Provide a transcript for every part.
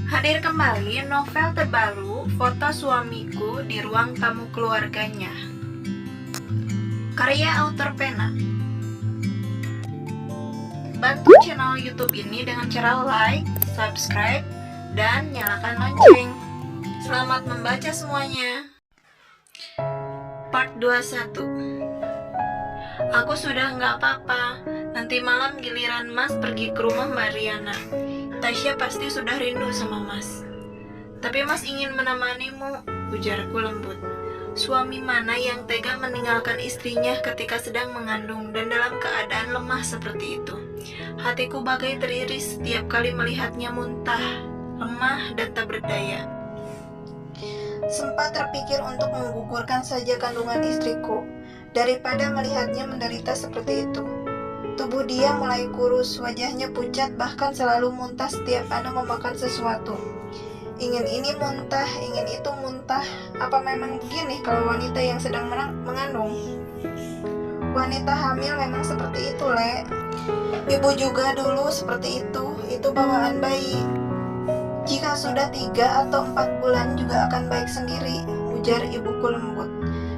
Hadir kembali novel terbaru Foto Suamiku di Ruang Tamu Keluarganya, karya author Pena. Bantu channel YouTube ini dengan cara like, subscribe, dan nyalakan lonceng. Selamat membaca semuanya. Part 21. Aku sudah nggak apa-apa. Nanti malam giliran Mas pergi ke rumah Mbak Riana. Tasya pasti sudah rindu sama Mas. Tapi Mas ingin menemanimu, ujarku lembut. Suami mana yang tega meninggalkan istrinya ketika sedang mengandung dan dalam keadaan lemah seperti itu? Hatiku bagai teriris setiap kali melihatnya muntah, lemah dan tak berdaya. Sempat terpikir untuk menggugurkan saja kandungan istriku, daripada melihatnya menderita seperti itu. Tubuh dia mulai kurus, wajahnya pucat, bahkan selalu muntah setiap Ana memakan sesuatu. Ingin ini muntah, ingin itu muntah. Apa memang begini kalau wanita yang sedang mengandung? Wanita hamil memang seperti itu, Le. Ibu juga dulu seperti itu bawaan bayi. Jika sudah 3 atau 4 bulan juga akan baik sendiri, ujar ibuku lembut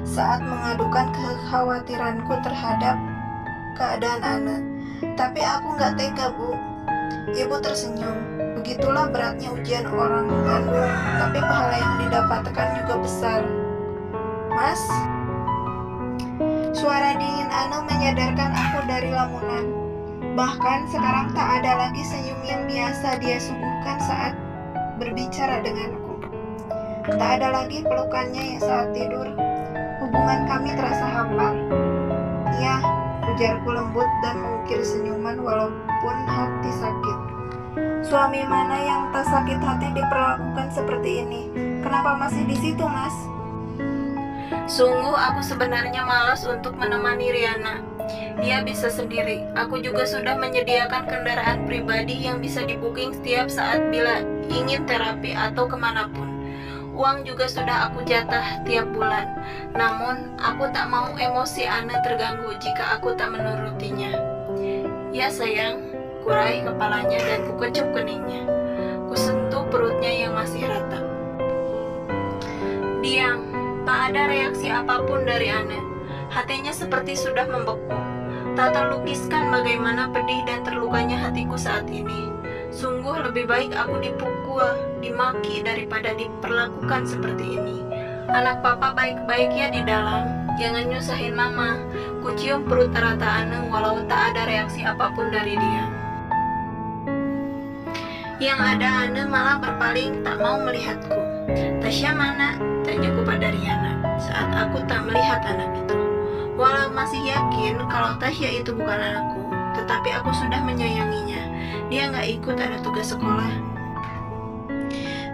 saat mengadukan kekhawatiranku terhadap keadaan Ana. Tapi aku gak tega, Bu. Ibu tersenyum. Begitulah beratnya ujian orang mengandung, tapi pahala yang didapatkan juga besar. Mas? Suara dingin Ana menyadarkan aku dari lamunan. Bahkan sekarang tak ada lagi senyum yang biasa dia suguhkan saat berbicara denganku. Tak ada lagi pelukannya yang saat tidur. Hubungan kami terasa hambar. Ya, ujarku lembut dan mengukir senyuman walaupun hati sakit. Suami mana yang tak sakit hati diperlakukan seperti ini? Kenapa masih di situ, Mas? Sungguh aku sebenarnya malas untuk menemani Riana. Dia bisa sendiri. Aku juga sudah menyediakan kendaraan pribadi yang bisa di-booking setiap saat bila ingin terapi atau kemanapun. Uang juga sudah aku jatah tiap bulan. Namun, aku tak mau emosi Ana terganggu jika aku tak menurutinya. Ya sayang, kurai kepalanya dan kukecup keningnya. Kusentuh perutnya yang masih rata. Diam, tak ada reaksi apapun dari Ana. Hatinya seperti sudah membeku. Tak terlukiskan bagaimana pedih dan terlukanya hatiku saat ini. Sungguh lebih baik aku dipukul, dimaki daripada diperlakukan seperti ini. Anak papa baik-baik ya di dalam. Jangan nyusahin mama. Kucium perut rata Ana walau tak ada reaksi apapun dari dia. Yang ada Ana malah berpaling tak mau melihatku. Tasya mana? Tanyaku pada Riana saat aku tak melihat anak itu. Walau masih yakin kalau Tasya itu bukan anakku, tetapi aku sudah menyayanginya. Dia gak ikut ada tugas sekolah.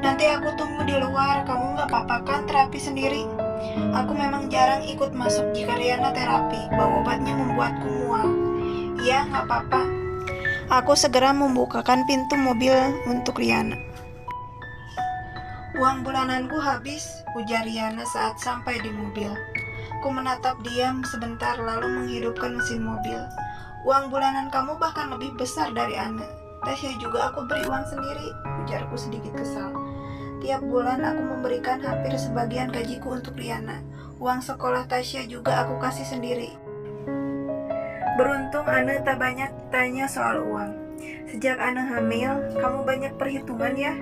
Nanti aku tunggu di luar. Kamu gak apa-apa kan terapi sendiri? Aku memang jarang ikut masuk jika Riana terapi. Bau obatnya membuatku mual. Iya, gak apa-apa. Aku segera membukakan pintu mobil untuk Riana. Uang bulananku habis, ujar Riana saat sampai di mobil. Ku menatap diam sebentar lalu menghidupkan mesin mobil. Uang bulanan kamu bahkan lebih besar dari Ana. Tasya juga aku beri uang sendiri, ujarku sedikit kesal. Tiap bulan aku memberikan hampir sebagian gajiku untuk Riana. Uang sekolah Tasya juga aku kasih sendiri. Beruntung Ana tak banyak tanya soal uang. Sejak Ana hamil, kamu banyak perhitungan ya?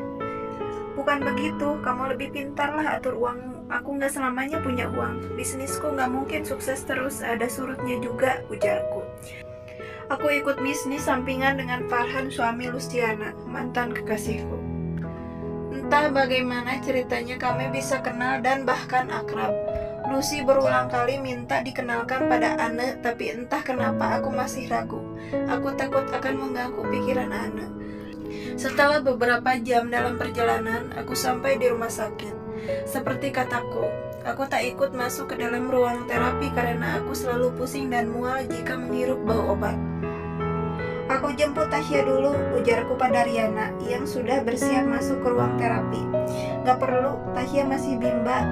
Bukan begitu, kamu lebih pintar lah atur uangmu. Aku gak selamanya punya uang. Bisnisku gak mungkin sukses terus, ada surutnya juga, ujarku. Aku ikut bisnis sampingan dengan Farhan, suami Luciana, mantan kekasihku. Entah bagaimana ceritanya kami bisa kenal dan bahkan akrab. Lucy berulang kali minta dikenalkan pada Ana, tapi entah kenapa aku masih ragu. Aku takut akan mengganggu pikiran Ana. Setelah beberapa jam dalam perjalanan, aku sampai di rumah sakit. Seperti kataku, aku tak ikut masuk ke dalam ruang terapi karena aku selalu pusing dan mual jika menghirup bau obat. Aku jemput Tasya dulu, ujarku pada Riana yang sudah bersiap masuk ke ruang terapi. Gak perlu, Tasya masih bimba.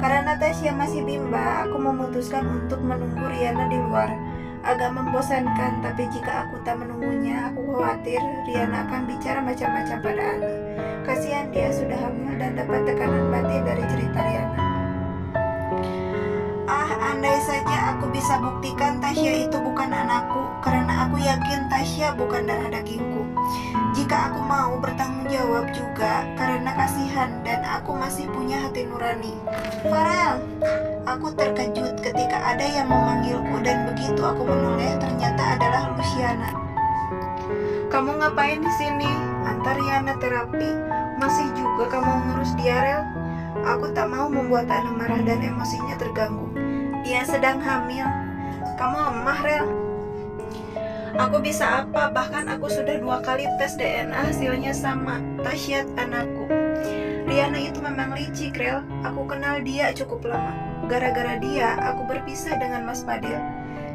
Karena Tasya masih bimba, aku memutuskan untuk menunggu Riana di luar. agak membosankan, tapi jika aku tak menunggunya, aku khawatir Riana akan bicara macam-macam pada Ana. Kasihan dia sudah hamil dan dapat tekanan batin dari cerita Riana. Andai saja aku bisa buktikan Tasya itu bukan anakku, karena aku yakin Tasya bukan darah dagingku. Jika aku mau bertanggung jawab juga, karena kasihan dan aku masih punya hati nurani. Farel, aku terkejut ketika ada yang memanggilku dan begitu aku menoleh ternyata adalah Luciana. Kamu ngapain di sini? Antar Riana terapi. Masih juga kamu ngurus dia, Rel? Aku tak mau membuat Ana marah dan emosinya terganggu. Dia sedang hamil. Kamu lemah, Rel. Aku bisa apa? Bahkan aku sudah 2 kali tes DNA, hasilnya sama. Tasya anakku. Riana itu memang licik, Rel. Aku kenal dia cukup lama. Gara-gara dia, aku berpisah dengan Mas Fadil.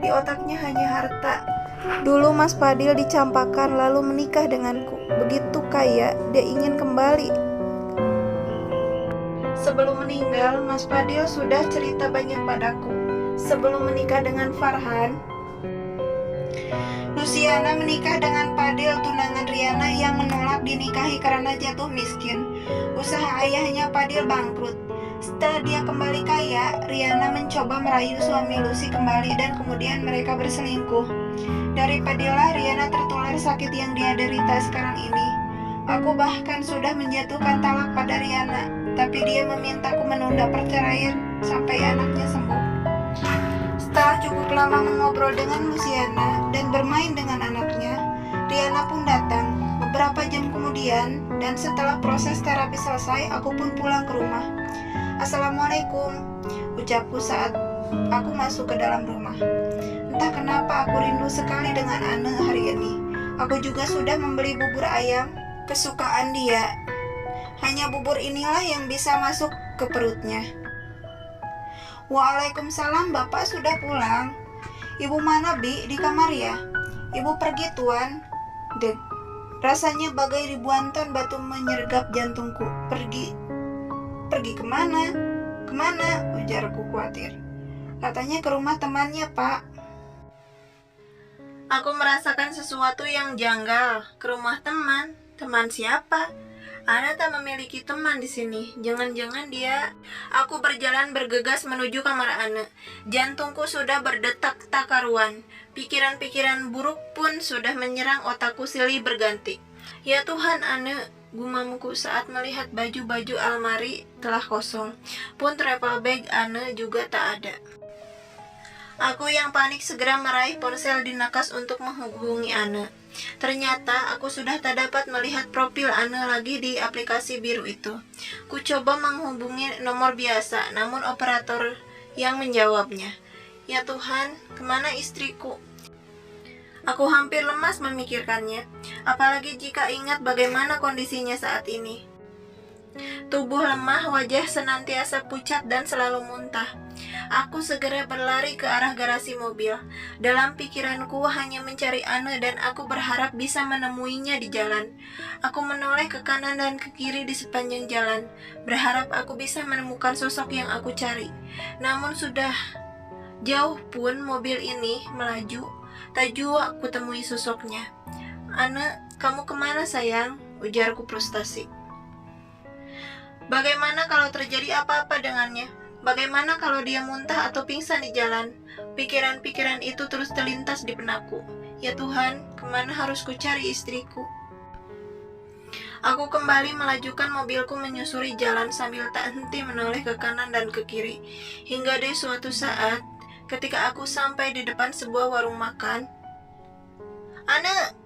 Di otaknya hanya harta. Dulu Mas Fadil dicampakkan lalu menikah denganku. Begitu kaya, dia ingin kembali. Sebelum meninggal, Mas Fadil sudah cerita banyak padaku. Sebelum menikah dengan Farhan, Luciana menikah dengan Fadil, tunangan Riana yang menolak dinikahi karena jatuh miskin. Usaha ayahnya Fadil bangkrut. Setelah dia kembali kaya, Riana mencoba merayu suami Lucy kembali dan kemudian mereka berselingkuh. Dari Fadillah Riana tertular sakit yang dia derita sekarang ini. Aku bahkan sudah menjatuhkan talak pada Riana, tapi dia memintaku menunda perceraian sampai anaknya sembuh. Setelah cukup lama mengobrol dengan Luciana dan bermain dengan anaknya, Riana pun datang beberapa jam kemudian, dan setelah proses terapi selesai, aku pun pulang ke rumah. Assalamualaikum, ucapku saat aku masuk ke dalam rumah. Entah kenapa aku rindu sekali dengan Ana hari ini. Aku juga sudah membeli bubur ayam kesukaan dia. Hanya bubur inilah yang bisa masuk ke perutnya. Waalaikumsalam, Bapak sudah pulang. Ibu mana, Bi? Di kamar ya? Ibu pergi, Tuan. Dek, rasanya bagai ribuan ton batu menyergap jantungku. Pergi kemana? Kemana? Ujarku khawatir. Katanya ke rumah temannya, Pak. Aku merasakan sesuatu yang janggal. Ke rumah teman? Teman siapa? Ana tak memiliki teman di sini. Jangan-jangan dia. Aku berjalan bergegas menuju kamar Ana. Jantungku sudah berdetak tak karuan. Pikiran-pikiran buruk pun sudah menyerang otakku silih berganti. Ya Tuhan, Ana, gumamku saat melihat baju-baju almari telah kosong. Pun travel bag Ana juga tak ada. Aku yang panik segera meraih ponsel di nakas untuk menghubungi Ana. Ternyata aku sudah tak dapat melihat profil Ana lagi di aplikasi biru itu. Ku coba menghubungi nomor biasa, namun operator yang menjawabnya. Ya Tuhan, kemana istriku? Aku hampir lemas memikirkannya, apalagi jika ingat bagaimana kondisinya saat ini. Tubuh lemah, wajah senantiasa pucat dan selalu muntah. Aku segera berlari ke arah garasi mobil. Dalam pikiranku hanya mencari Ana dan aku berharap bisa menemuinya di jalan. Aku menoleh ke kanan dan ke kiri di sepanjang jalan, berharap aku bisa menemukan sosok yang aku cari. Namun sudah jauh pun mobil ini melaju, tak jua aku temui sosoknya. Ana, kamu kemana sayang? Ujarku frustasi. Bagaimana kalau terjadi apa-apa dengannya? Bagaimana kalau dia muntah atau pingsan di jalan? Pikiran-pikiran itu terus terlintas di benakku. Ya Tuhan, kemana harus ku cari istriku? Aku kembali melajukan mobilku menyusuri jalan sambil tak henti menoleh ke kanan dan ke kiri. Hingga di suatu saat, ketika aku sampai di depan sebuah warung makan, Ana,